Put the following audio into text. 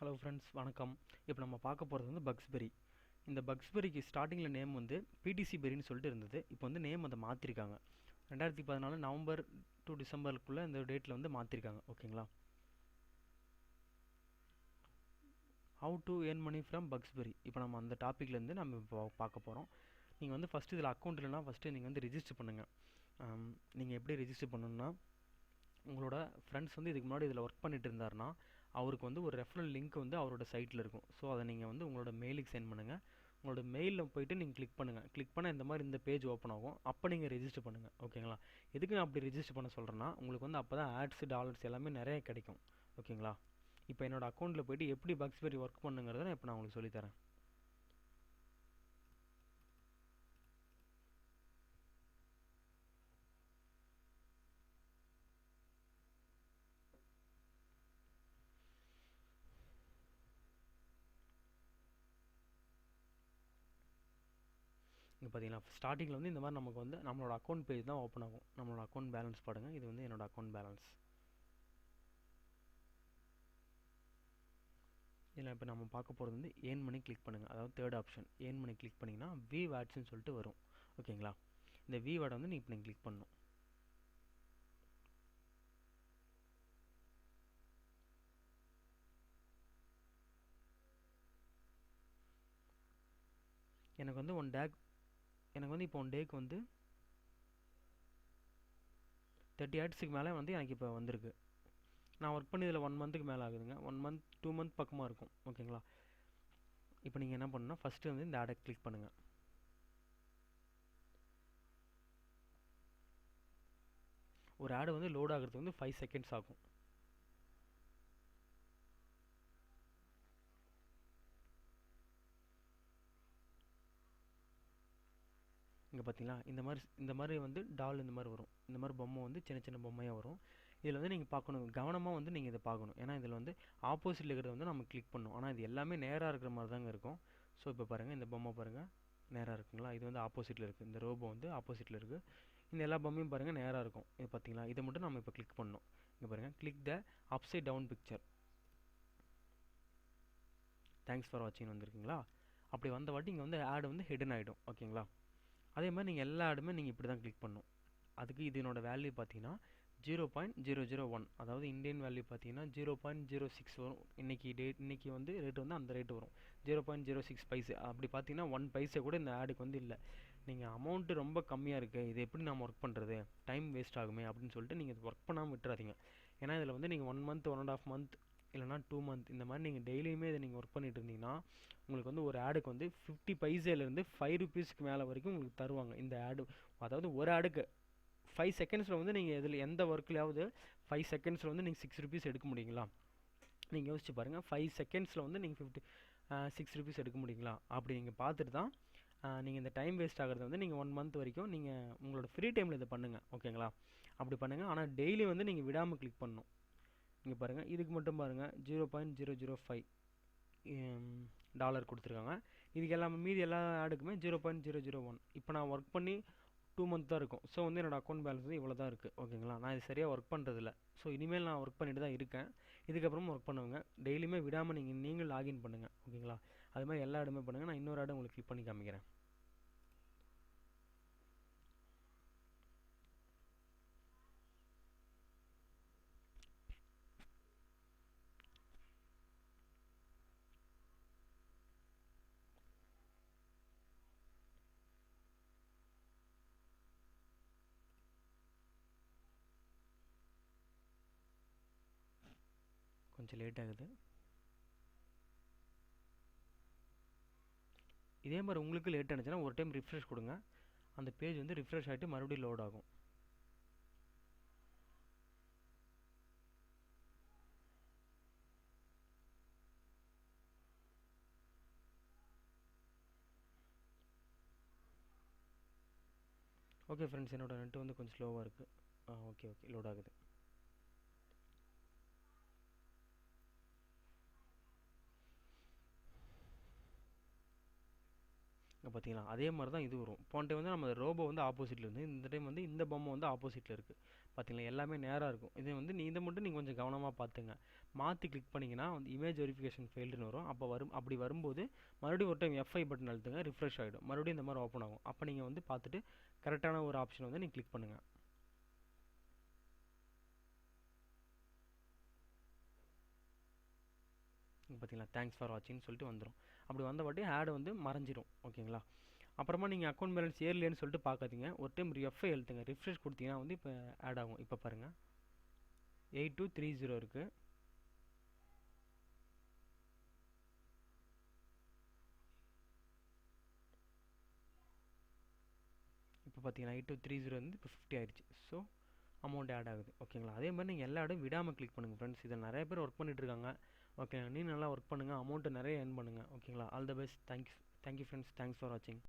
Hello friends, வணக்கம். இப்போ நம்ம பார்க்க போகிறது வந்து பக்ஸ்பெரி. இந்த பக்ஸ்பெரிக்கு ஸ்டார்டிங்கில் நேம் வந்து பிடிசி பெரின்னு சொல்லிட்டு இருந்தது. இப்போ வந்து நேம் அதை மாற்றிருக்காங்க. 2014 நவம்பர் டு டிசம்பருக்குள்ளே இந்த டேட்டில் வந்து மாற்றிருக்காங்க. ஓகேங்களா? How to earn money from Buxberry. இப்போ நம்ம அந்த டாப்பிக்லேருந்து நம்ம இப்போ பார்க்க போகிறோம். நீங்கள் வந்து ஃபஸ்ட்டு இதில் அக்கௌண்ட் இல்லைனா ஃபஸ்ட்டு நீங்கள் வந்து ரிஜிஸ்டர் பண்ணுங்கள். நீங்கள் எப்படி ரிஜிஸ்டர் பண்ணணுன்னா, உங்களோட ஃப்ரெண்ட்ஸ் வந்து இதுக்கு முன்னாடி இதில் ஒர்க் பண்ணிட்டு இருந்தாருன்னா அவருக்கு வந்து ஒரு ரெஃபரல் லிங்க் வந்து அவரோட சைட்டில் இருக்கும். ஸோ அதை நீங்கள் வந்து உங்களோட மெயிலுக்கு சென்ட் பண்ணுங்கள். உங்களோட மெயிலில் போய்ட்டு நீங்கள் கிளிக் பண்ணுங்கள். கிளிக் பண்ண இந்த மாதிரி இந்த பேஜ் ஓப்பன் ஆகும். அப்போ நீங்கள் ரெஜிஸ்டர் பண்ணுங்கள். ஓகேங்களா? எதுக்கு நான் அப்படி ரெஜிஸ்டர் பண்ண சொல்கிறேன்னா, உங்களுக்கு வந்து அப்போ தான் ஆட்ஸ் டாலர்ஸ் எல்லாமே நிறைய கிடைக்கும். ஓகேங்களா? இப்போ என்னோடய அக்கௌண்ட்டில் போய்ட்டு எப்படி பக்ஸ்பெரி ஒர்க் பண்ணுங்கிறத இப்போ நான் உங்களுக்கு சொல்லித்தரேன். இங்கே பார்த்தீங்கன்னா ஸ்டார்டிங்கில் வந்து இந்த மாதிரி நமக்கு வந்து நம்மளோட அக்கௌண்ட் பேஜ் தான் ஓப்பன் ஆகும். நம்மளோட அக்கௌண்ட் பேலன்ஸ் பாருங்கள். இது வந்து என்னோடய அக்கௌண்ட் பேலன்ஸ். இதில் இப்போ நம்ம பார்க்க போகிறது வந்து ஏர்ன் மணி கிளிக் பண்ணுங்கள். அதாவது third option earn money click பண்ணிங்கன்னா வியூ ஆட்ஸ்ன்னு சொல்லிட்டு வரும். ஓகேங்களா? இந்த வியூ ஆடை வந்து இப்போ நீங்கள் கிளிக் பண்ணணும். எனக்கு வந்து இப்போ ஒன் டேக்கு வந்து 30 ஆட்ஸுக்கு மேலே வந்து எனக்கு இப்போ வந்திருக்கு. நான் ஒர்க் பண்ணி இதில் 1 மந்த்துக்கு மேலே ஆகுதுங்க. 1 மந்த் 2 மந்த் பக்கமாக இருக்கும். ஓகேங்களா? இப்போ நீங்கள் என்ன பண்ணணும்னா ஃபஸ்ட்டு வந்து இந்த ஆடை கிளிக் பண்ணுங்கள். ஒரு ஆடு வந்து லோட் ஆகிறதுக்கு வந்து 5 செகண்ட்ஸ் ஆகும். இங்கே பார்த்தீங்களா, இந்த மாதிரி வந்து டால் இந்த மாதிரி வரும். இந்த மாதிரி பொம்மை வந்து சின்ன சின்ன பொம்மையாக வரும். இதில் வந்து நீங்கள் பார்க்கணும், கவனமாக வந்து நீங்கள் இதை பார்க்கணும். ஏன்னா இதில் வந்து ஆப்போசிட்டில் இருக்கிறத வந்து நம்ம கிளிக் பண்ணணும். ஆனால் இது எல்லாமே நேராக இருக்கிற மாதிரி தாங்க இருக்கும். ஸோ இப்போ பாருங்கள், இந்த பொம்மை பாருங்கள் நேராக இருக்குங்களா? இது வந்து ஆப்போசிட்டில் இருக்குது. இந்த ரோபோ வந்து ஆப்போசிட்டில் இருக்குது. இந்த எல்லா பொம்மையும் பாருங்கள் நேராக இருக்கும். இது பார்த்தீங்களா? இதை மட்டும் நம்ம இப்போ கிளிக் பண்ணணும். இங்கே பாருங்கள், click the upside down picture. Thanks for வாட்சிங் வந்திருக்குங்களா? அப்படி வந்த வாட்டி இங்கே வந்து ஆடு வந்து ஹிடன் ஆகிடும். ஓகேங்களா? அதே மாதிரி நீங்கள் எல்லா ஆடுமே நீங்கள் இப்படி தான் கிளிக் பண்ணணும். அதுக்கு இதனோட வேல்யூ பார்த்தீங்கன்னா 0.001, அதாவது இந்தியன் வேல்யூ பார்த்தீங்கன்னா 0.06 வரும். இன்றைக்கி வந்து ரேட்டு வந்து அந்த ரேட்டு வரும். 0.06 பைசே. அப்படி பார்த்தீங்கன்னா 1 பைசே கூட இந்த ஆடுக்கு வந்து இல்லை. நீங்கள் அமௌண்ட்டு ரொம்ப கம்மியாக இருக்குது, இது எப்படி நம்ம ஒர்க் பண்ணுறது, டைம் வேஸ்ட் ஆகுமே அப்படின்னு சொல்லிட்டு நீங்கள் இது ஒர்க் பண்ணாமல் விட்டுறாதீங்க. ஏன்னா இதில் வந்து நீங்கள் 1 மந்த் 1.5 மந்த் இல்லைனா 2 மந்த் இந்த மாதிரி நீங்கள் டெய்லியுமே இதை நீங்கள் ஒர்க் பண்ணிட்டு இருந்தீங்கன்னா உங்களுக்கு வந்து ஒரு ஆடுக்கு வந்து 50 பைசேலேருந்து 5 ருபீஸ்க்கு மேலே வரைக்கும் உங்களுக்கு தருவாங்க இந்த ஆடு. அதாவது ஒரு ஆடுக்கு 5 செகண்ட்ஸில் வந்து நீங்கள் இதில் எந்த ஒர்க்லையாவது 5 செகண்ட்ஸில் வந்து நீங்கள் 6 ருபீஸ் எடுக்க முடியுங்களா? நீங்கள் யோசிச்சு பாருங்கள், 5 செகண்ட்ஸில் வந்து நீங்கள் 6 ருபீஸ் எடுக்க முடியுங்களா? அப்படி நீங்கள் பார்த்துட்டு தான் நீங்கள் இந்த டைம் வேஸ்ட் ஆகிறது வந்து நீங்கள் 1 மந்த் வரைக்கும் நீங்கள் உங்களோட ஃப்ரீ டைமில் இதை பண்ணுங்கள். ஓகேங்களா? அப்படி பண்ணுங்கள். ஆனால் டெய்லி வந்து நீங்கள் விடாமல் கிளிக் பண்ணணும். இங்கே பாருங்கள், இதுக்கு மட்டும் பாருங்கள் 0.005 டாலர் கொடுத்துருக்காங்க. இதுக்கு எல்லாமே மீதி எல்லா ஆடுக்குமே 0.001. இப்போ நான் ஒர்க் பண்ணி 2 மந்த் தான் இருக்கும். ஸோ வந்து என்னோடய அக்கௌண்ட் பேலன்ஸ் வந்து இவ்வளோ தான் இருக்குது. ஓகேங்களா? நான் இது சரியாக ஒர்க் பண்ணுறதில்ல. ஸோ இனிமேல் நான் ஒர்க் பண்ணிட்டு தான் இருக்கேன். இதுக்கப்புறமும் ஒர்க் பண்ணுவேங்க. டெய்லியுமே விடாமல் நீங்கள் லாகின் பண்ணுங்கள். ஓகேங்களா? அது மாதிரி எல்லா ஆடுமே பண்ணுங்கள். நான் இன்னொரு ஆடு உங்களுக்கு கிளிக் பண்ணி காமிக்கிறேன். கொஞ்சம் லேட் ஆகுது. இதே மாதிரி உங்களுக்கு லேட் ஆனிச்சுன்னா ஒரு டைம் ரிஃப்ரெஷ் கொடுங்க. அந்த பேஜ் வந்து ரிஃப்ரெஷ் ஆகிட்டு மறுபடியும் லோட் ஆகும். ஓகே ஃப்ரெண்ட்ஸ், என்னோடய நெட்டு வந்து கொஞ்சம் ஸ்லோவாக இருக்குது. ஓகே லோட் ஆகுது. பார்த்தீங்களா? அதே மாதிரி தான் இது வரும். போன டைம் வந்து நம்ம ரோபோ வந்து ஆப்போசிட்டில் இருந்து, இந்த டைம் வந்து இந்த பொம்மை வந்து ஆப்போசிட்டில் இருக்குது. பார்த்தீங்களா எல்லாமே நேராக இருக்கும். இது வந்து இதை மட்டும் நீங்கள் கொஞ்சம் கவனமாக பார்த்துங்க. மாற்றி கிளிக் பண்ணிங்கன்னா வந்து இமேஜ் வெரிஃபிகேஷன் ஃபெயில்டுன்னு வரும். அப்படி வரும்போது மறுபடியும் ஒரு டைம் F5 பட்டன் அழுத்துங்க, ரிஃப்ரெஷ் ஆகிடும். மறுபடியும் இந்த மாதிரி ஓப்பன் ஆகும். அப்போ நீங்கள் வந்து பார்த்துட்டு கரெக்டான ஒரு ஆப்ஷன் வந்து நீங்கள் கிளிக் பண்ணுங்கள். பார்த்தீங்களா தேங்க்ஸ் ஃபார் வாட்சிங்னு சொல்லிட்டு வந்துடும். அப்படி வந்த வாட்டி ஆடு வந்து மறைஞ்சிரும். ஓகேங்களா. அப்புறமா நீங்கள் அக்கௌண்ட் பேலன்ஸ் ஏறலைன்னு சொல்லிட்டு பார்க்காதீங்க. ஒரு டைம் F5 எழுத்துங்க, ரிஃப்ரெஷ் கொடுத்தீங்கன்னா வந்து இப்போ ஆட் ஆகும். இப்போ பாருங்கள் 8230 இருக்குது. இப்போ பார்த்தீங்கன்னா 8230 வந்து இப்போ 50 ஆயிடுச்சு. ஸோ அமௌண்ட் ஆட் ஆகுது. ஓகேங்களா. அதே மாதிரி நீங்கள் எல்லா இடம் விடாமல் கிளிக் பண்ணுங்கள் ஃப்ரெண்ட்ஸ். இதில் நிறைய பேர் ஒர்க் பண்ணிட்டு இருக்காங்க. ஓகே, நீ நல்லா ஒர்க் பண்ணுங்கள், அமௌண்ட்டு நிறைய ஏர்ன் பண்ணுங்கள். ஓகேங்களா. All the best. Thank you friends. Thanks for வாட்சிங்.